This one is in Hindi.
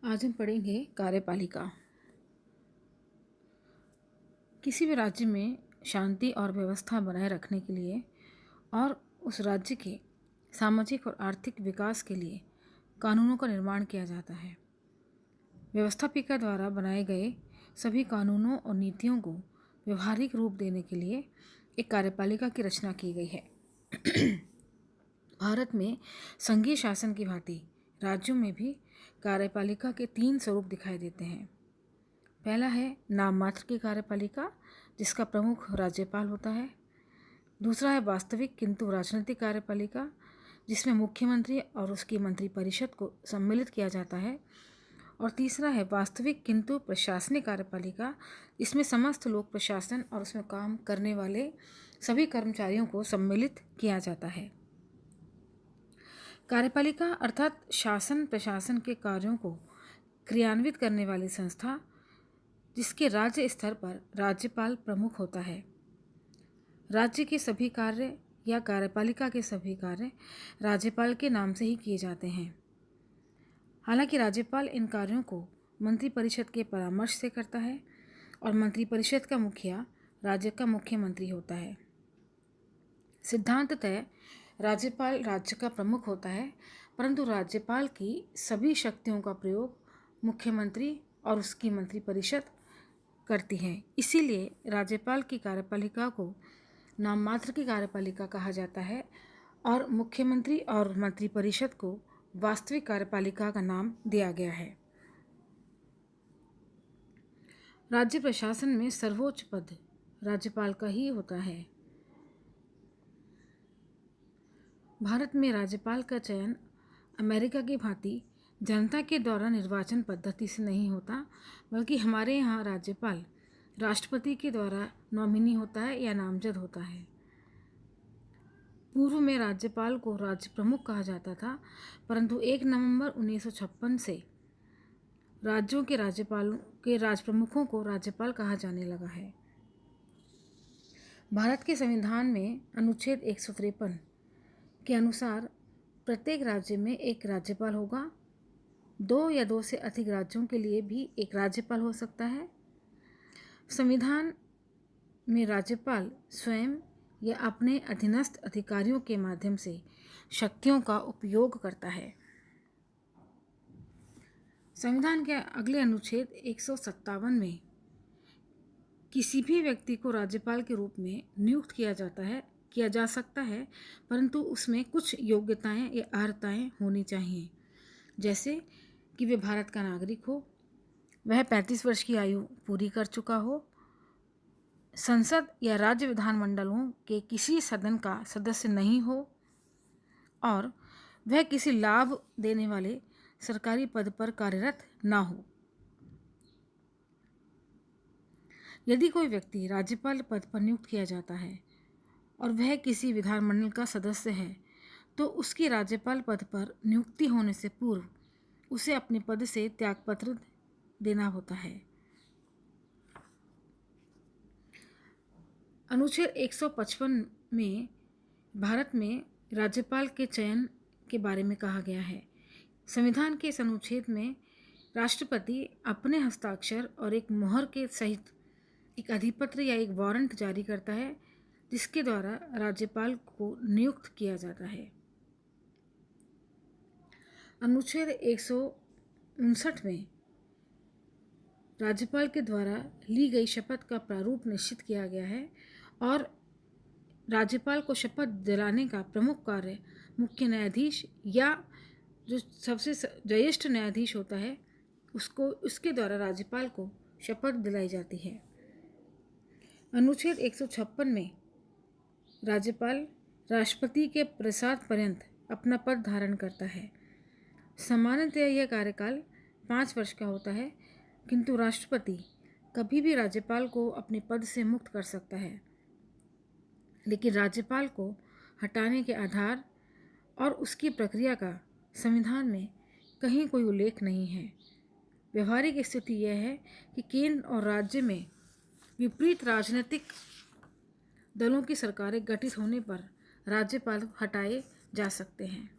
आज हम पढ़ेंगे कार्यपालिका। किसी भी राज्य में शांति और व्यवस्था बनाए रखने के लिए और उस राज्य के सामाजिक और आर्थिक विकास के लिए कानूनों का निर्माण किया जाता है। व्यवस्थापिका द्वारा बनाए गए सभी कानूनों और नीतियों को व्यवहारिक रूप देने के लिए एक कार्यपालिका की रचना की गई है। भारत में संघीय शासन की भांति राज्यों में भी कार्यपालिका के 3 स्वरूप दिखाई देते हैं। पहला है नाम मात्र की कार्यपालिका, जिसका प्रमुख राज्यपाल होता है। दूसरा है वास्तविक किंतु राजनीतिक कार्यपालिका, जिसमें मुख्यमंत्री और उसकी मंत्रिपरिषद को सम्मिलित किया जाता है। और तीसरा है वास्तविक किंतु प्रशासनिक कार्यपालिका, इसमें समस्त लोक प्रशासन और उसमें काम करने वाले सभी कर्मचारियों को सम्मिलित किया जाता है। कार्यपालिका अर्थात शासन प्रशासन के कार्यों को क्रियान्वित करने वाली संस्था, जिसके राज्य स्तर पर राज्यपाल प्रमुख होता है। राज्य के सभी कार्य या कार्यपालिका के सभी कार्य राज्यपाल के नाम से ही किए जाते हैं। हालांकि राज्यपाल इन कार्यों को मंत्रिपरिषद के परामर्श से करता है और मंत्रिपरिषद का मुखिया राज्य का मुख्यमंत्री होता है। सिद्धांततः राज्यपाल राज्य का प्रमुख होता है, परंतु राज्यपाल की सभी शक्तियों का प्रयोग मुख्यमंत्री और उसकी मंत्रिपरिषद करती है। इसीलिए राज्यपाल की कार्यपालिका को नाम मात्र की कार्यपालिका कहा जाता है और मुख्यमंत्री और मंत्रिपरिषद को वास्तविक कार्यपालिका का नाम दिया गया है। राज्य प्रशासन में सर्वोच्च पद राज्यपाल का ही होता है। भारत में राज्यपाल का चयन अमेरिका की भांति जनता के द्वारा निर्वाचन पद्धति से नहीं होता, बल्कि हमारे यहाँ राज्यपाल राष्ट्रपति के द्वारा नॉमिनी होता है या नामजद होता है। पूर्व में राज्यपाल को राज्य प्रमुख कहा जाता था, परंतु 1 नवंबर 1956 से राज्यों के राज्यपालों के राज्य प्रमुखों को राज्यपाल कहा जाने लगा है। भारत के संविधान में अनुच्छेद 153 के अनुसार प्रत्येक राज्य में एक राज्यपाल होगा। 2 या 2 से अधिक राज्यों के लिए भी एक राज्यपाल हो सकता है। संविधान में राज्यपाल स्वयं या अपने अधीनस्थ अधिकारियों के माध्यम से शक्तियों का उपयोग करता है। संविधान के अगले अनुच्छेद 157 में किसी भी व्यक्ति को राज्यपाल के रूप में नियुक्त किया जा सकता है, परंतु उसमें कुछ योग्यताएं या अर्हताएं होनी चाहिए, जैसे कि वे भारत का नागरिक हो, वह 35 वर्ष की आयु पूरी कर चुका हो, संसद या राज्य विधानमंडलों के किसी सदन का सदस्य नहीं हो और वह किसी लाभ देने वाले सरकारी पद पर कार्यरत ना हो। यदि कोई व्यक्ति राज्यपाल पद पर नियुक्त किया जाता है और वह किसी विधानमंडल का सदस्य है, तो उसकी राज्यपाल पद पर नियुक्ति होने से पूर्व उसे अपने पद से त्यागपत्र देना होता है। अनुच्छेद 155 में भारत में राज्यपाल के चयन के बारे में कहा गया है। संविधान के इस अनुच्छेद में राष्ट्रपति अपने हस्ताक्षर और एक मुहर के सहित एक अधिपत्र या एक वारंट जारी करता है, जिसके द्वारा राज्यपाल को नियुक्त किया जाता है। अनुच्छेद 159 में राज्यपाल के द्वारा ली गई शपथ का प्रारूप निश्चित किया गया है और राज्यपाल को शपथ दिलाने का प्रमुख कार्य मुख्य न्यायाधीश या जो सबसे ज्येष्ठ न्यायाधीश होता है उसके द्वारा राज्यपाल को शपथ दिलाई जाती है। अनुच्छेद 156 में राज्यपाल राष्ट्रपति के प्रसाद पर्यंत अपना पद धारण करता है। सामान्यतः यह कार्यकाल 5 वर्ष का होता है, किंतु राष्ट्रपति कभी भी राज्यपाल को अपने पद से मुक्त कर सकता है, लेकिन राज्यपाल को हटाने के आधार और उसकी प्रक्रिया का संविधान में कहीं कोई उल्लेख नहीं है। व्यवहारिक स्थिति यह है कि केंद्र और राज्य में विपरीत राजनीतिक दलों की सरकारें गठित होने पर राज्यपाल हटाए जा सकते हैं।